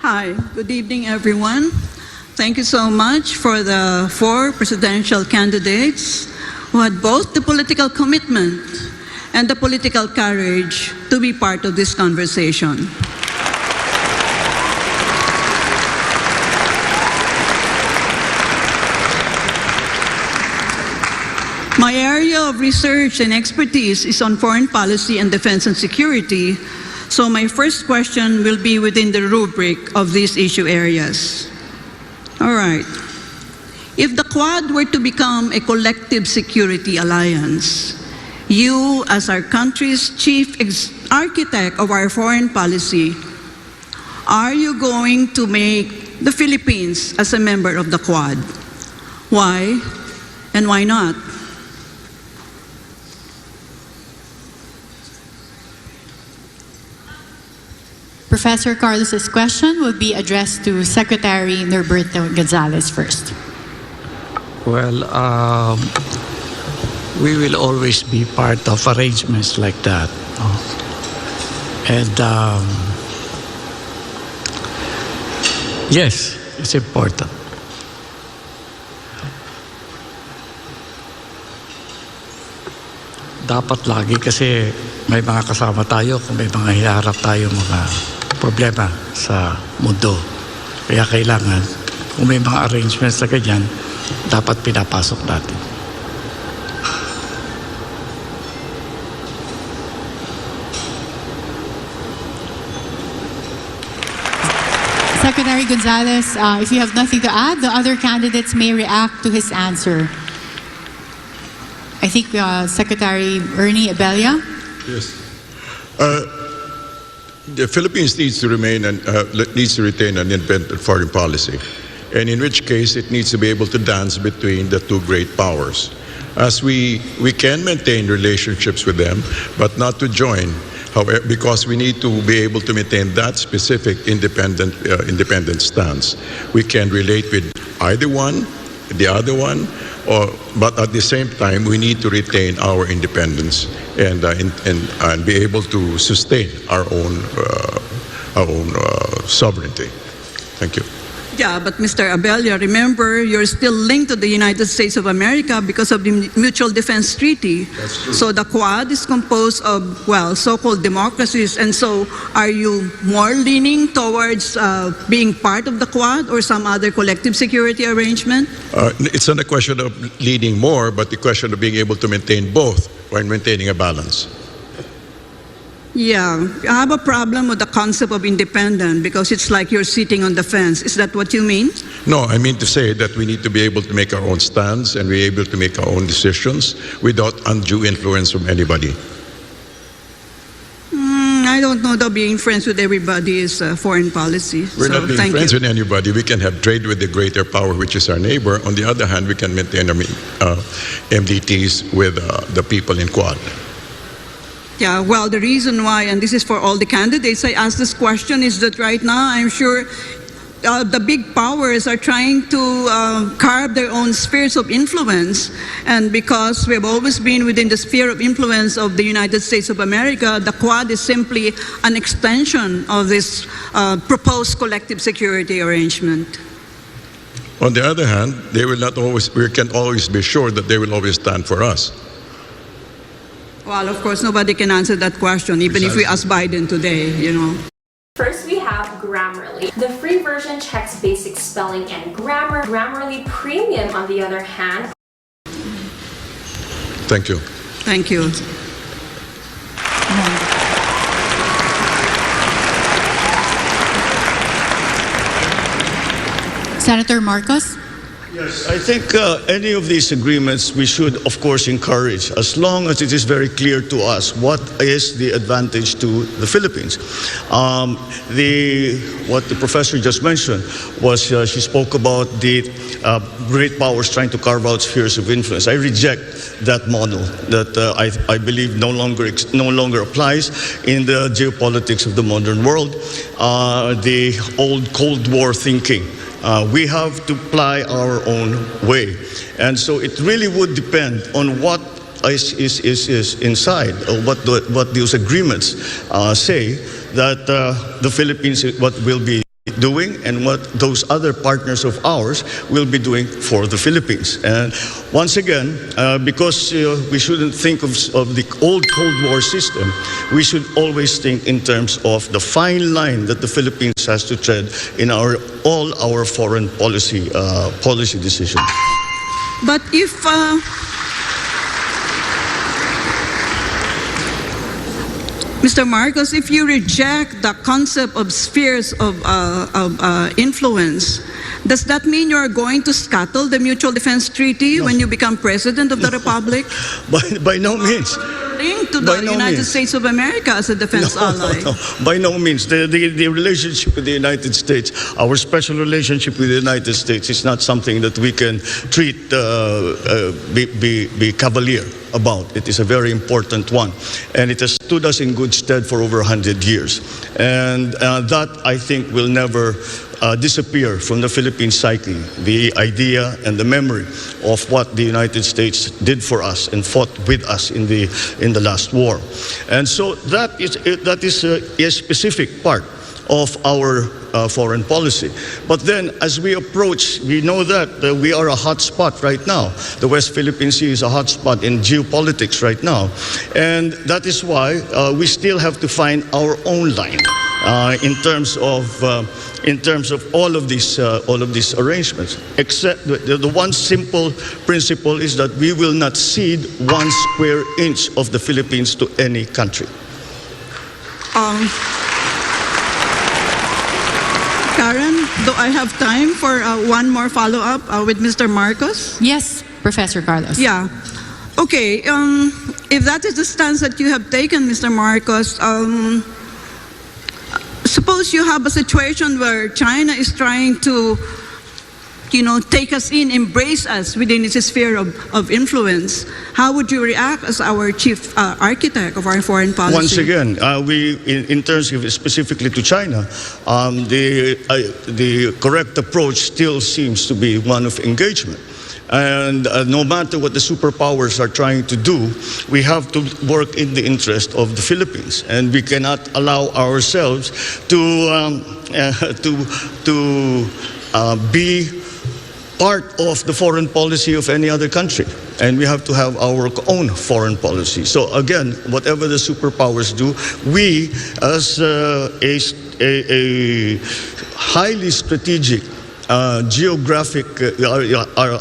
Hi, good evening, everyone. Thank you so much for the 4 presidential candidates who had both the political commitment and the political courage to be part of this conversation. My area of research and expertise is on foreign policy and defense and security, so my first question will be within the rubric of these issue areas. All right. If the Quad were to become a collective security alliance, you, as our country's chief architect of our foreign policy, are you going to make the Philippines as a member of the Quad? Why and why not? Professor Carlos's question will be addressed to Secretary Norberto Gonzales first. Well, we will always be part of arrangements like that. And yes, it's important. Dapat lagi kasi may mga kasama tayo kung may mga hiharap tayo mga problema sa mundo. Kaya kailangan, kung may mga arrangements na ganyan, dapat pinapasok natin. Secretary Gonzales, if you have nothing to add, the other candidates may react to his answer. I think Secretary Ernie Abella. Yes. The Philippines needs to retain an independent foreign policy, and in which case it needs to be able to dance between the two great powers. As we can maintain relationships with them, but not to join. However, because we need to be able to maintain that specific independent stance. We can relate with either one, the other one, but at the same time, we need to retain our independence and be able to sustain our own sovereignty. Thank you. Yeah, but Mr. Abella, remember, you're still linked to the United States of America because of the Mutual Defense Treaty. That's true. So the Quad is composed of, well, so-called democracies. And so are you more leaning towards being part of the Quad or some other collective security arrangement? It's not a question of leading more, but the question of being able to maintain both while maintaining a balance. Yeah, I have a problem with the concept of independent because it's like you're sitting on the fence. Is that what you mean? No, I mean to say that we need to be able to make our own stands and be able to make our own decisions without undue influence from anybody. I don't know that being friends with everybody is foreign policy. We're not being friends with anybody. We can have trade with the greater power, which is our neighbor. On the other hand, we can maintain our MDTs with the people in Quad. Yeah, well, the reason why, and this is for all the candidates, I asked this question is that right now I'm sure the big powers are trying to carve their own spheres of influence. And because we've always been within the sphere of influence of the United States of America, the Quad is simply an extension of this proposed collective security arrangement. On the other hand, we can always be sure that they will always stand for us. Well, of course, nobody can answer that question, even if we ask Biden today, you know. First, we have Grammarly. The free version checks basic spelling and grammar. Grammarly Premium, on the other hand. Thank you. Thank you. Senator Marcos. Yes, I think any of these agreements we should, of course, encourage, as long as it is very clear to us what is the advantage to the Philippines. What the professor just mentioned was she spoke about the great powers trying to carve out spheres of influence. I reject that model that I believe no longer applies in the geopolitics of the modern world. The old Cold War thinking. We have to ply our own way. And so it really would depend on what is inside, or what those agreements say, that the Philippines, what will be doing and what those other partners of ours will be doing for the Philippines. And once again, because we shouldn't think of the old Cold War system, we should always think in terms of the fine line that the Philippines has to tread in all our foreign policy decisions. But if Mr. Marcos, if you reject the concept of spheres of influence, does that mean you are going to scuttle the Mutual Defense Treaty when you become President of the Republic? By no means. Linked to By the no United means. States of America as a defense ally. No, by no means. The relationship with the United States, our special relationship with the United States is not something that we can treat, be cavalier about. It is a very important one. And it has stood us in good stead for over 100 years. And that, I think, will never disappear from the Philippine psyche, the idea and the memory of what the United States did for us and fought with us in the last war. And so that is a specific part of our foreign policy. But then as we approach, we know that we are a hot spot right now. The West Philippine Sea is a hot spot in geopolitics right now. And that is why we still have to find our own line in terms of all of these arrangements. Except the one simple principle is that we will not cede 1 square inch of the Philippines to any country. Karen, do I have time for one more follow-up with Mr. Marcos? Yes, Professor Carlos. Yeah. Okay, if that is the stance that you have taken, Mr. Marcos, suppose you have a situation where China is trying to, take us in, embrace us within its sphere of influence. How would you react as our chief architect of our foreign policy? Once again, in terms of specifically to China, the correct approach still seems to be one of engagement. And no matter what the superpowers are trying to do, we have to work in the interest of the Philippines, and we cannot allow ourselves to be part of the foreign policy of any other country. And we have to have our own foreign policy. So again, whatever the superpowers do, we as a highly strategic geographic, are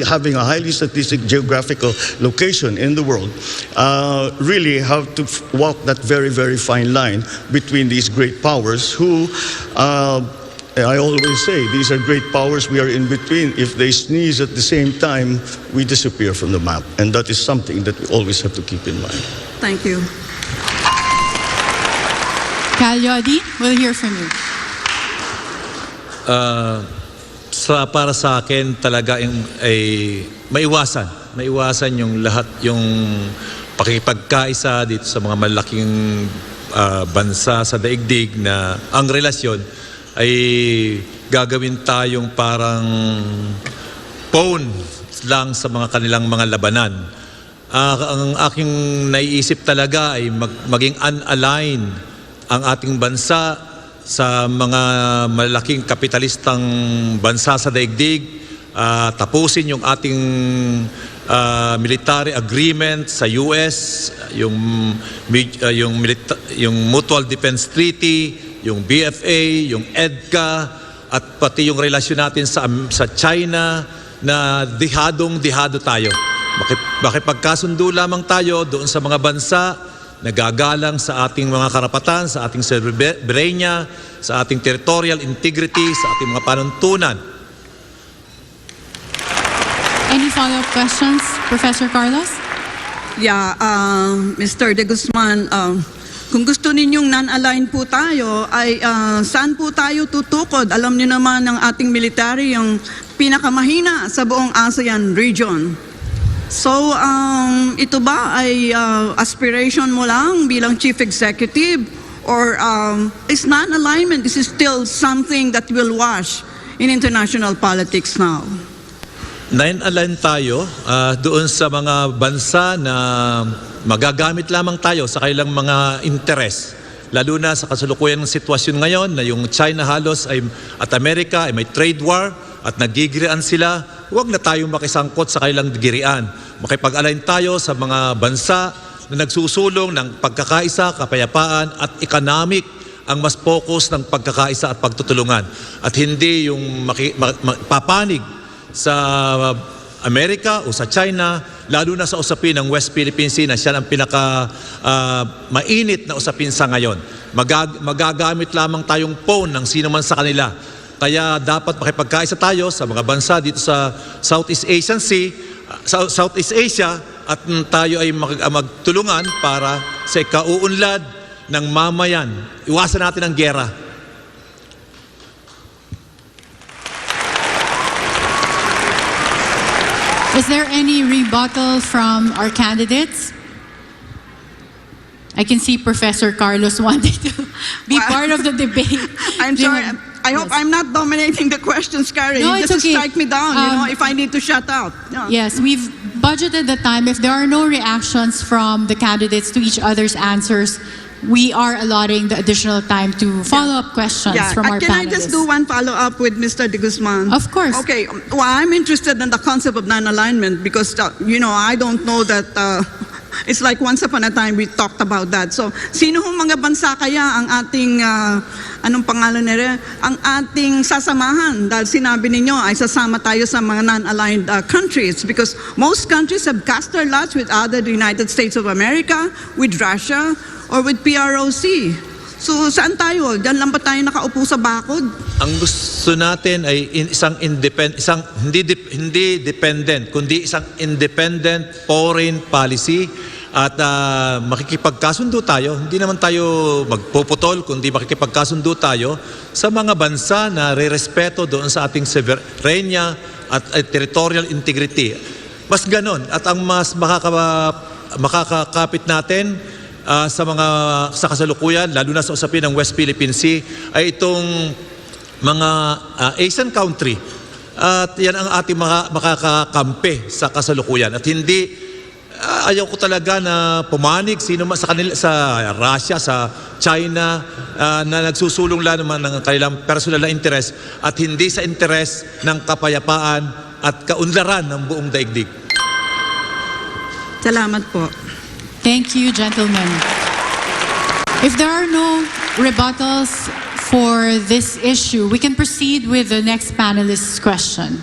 having a highly strategic geographical location in the world, really have to walk that very, very fine line between these great powers who, I always say, these are great powers, we are in between. If they sneeze at the same time, we disappear from the map. And that is something that we always have to keep in mind. Thank you. Cal Yodi, we'll hear from you. Para sa akin talaga ay maiwasan yung lahat yung pakikipagkaisa dito sa mga malaking bansa sa daigdig na ang relasyon ay gagawin tayong parang pawn lang sa mga kanilang mga labanan. Ang aking naiisip talaga ay maging unaligned ang ating bansa sa mga malaking kapitalistang bansa sa daigdig, tapusin yung ating military agreement sa US, yung Mutual Defense Treaty, yung BFA, yung EDCA, at pati yung relasyon natin sa China na dihadong-dihado tayo. Makipagkasundo lamang tayo doon sa mga bansa nagagalang sa ating mga karapatan, sa ating soberanya, sa ating territorial integrity, sa ating mga panuntunan. Any follow-up questions, Professor Carlos? Yeah, Mr. De Guzman, kung gusto ninyong non-aligned po tayo, ay saan po tayo tutukod? Alam niyo naman ng ating military yung pinakamahina sa buong ASEAN region. So, ito ba ay aspiration mo lang bilang chief executive? Or is non-alignment, this is still something that will wash in international politics now? Non-aligned tayo doon sa mga bansa na magagamit lamang tayo sa kailang mga interes. lalo na sa kasalukuyang sitwasyon ngayon na yung China halos at Amerika ay may trade war at nagigirian sila. Huwag na tayong makisangkot sa kanilang girian. Makipag-align tayo sa mga bansa na nagsusulong ng pagkakaisa, kapayapaan at economic ang mas focus ng pagkakaisa at pagtutulungan. At hindi yung papanig sa Amerika o sa China, lalo na sa usapin ng West Philippine Sea na siya ang pinaka mainit na usapin sa ngayon. Magagamit lamang tayong phone ng sino man sa kanila. Kaya dapat makipagkaisa tayo sa mga bansa dito sa Southeast Asia at tayo ay magtulungan para sa ikauunlad ng mamayan. Iwasan natin ang giyera. Is there any rebuttal from our candidates? I can see Professor Carlos wanting to be part of the debate. I'm sorry. I hope I'm not dominating the questions, Carrie. No, You it's just okay. strike me down, if I need to shut out. Yeah. Yes, we've budgeted the time. If there are no reactions from the candidates to each other's answers, we are allotting the additional time to follow-up questions from our Can panelists. I just do one follow-up with Mr. De Guzman? Of course. Okay. Well, I'm interested in the concept of non-alignment because, I don't know that it's like once upon a time we talked about that. So, sino hong mga bansa kaya ang ating, anong pangalan nila? Ang ating sasamahan? Dahil sinabi ninyo ay sasama tayo sa mga non-aligned countries because most countries have cast their lots with either the United States of America, with Russia, or with PROC. So, saan tayo? Diyan lang ba tayo nakaupo sa bakod? Ang gusto natin ay hindi dependent, kundi isang independent foreign policy at makikipagkasundo tayo. Hindi naman tayo magpuputol, kundi makikipagkasundo tayo sa mga bansa na re-respeto doon sa ating sovereignty at territorial integrity. Mas ganon. At ang mas makakakapit natin sa kasalukuyan, lalo na sa usapin ng West Philippine Sea, ay itong mga Asian country. At yan ang ating makakakampi sa kasalukuyan. At hindi, ayaw ko talaga na pumanig sino man sa kanila, sa Russia, sa China, na nagsusulong lang naman ng kanilang personal na interes at hindi sa interes ng kapayapaan at kaunlaran ng buong daigdig. Salamat po. Thank you, gentlemen. If there are no rebuttals for this issue, we can proceed with the next panelist's question.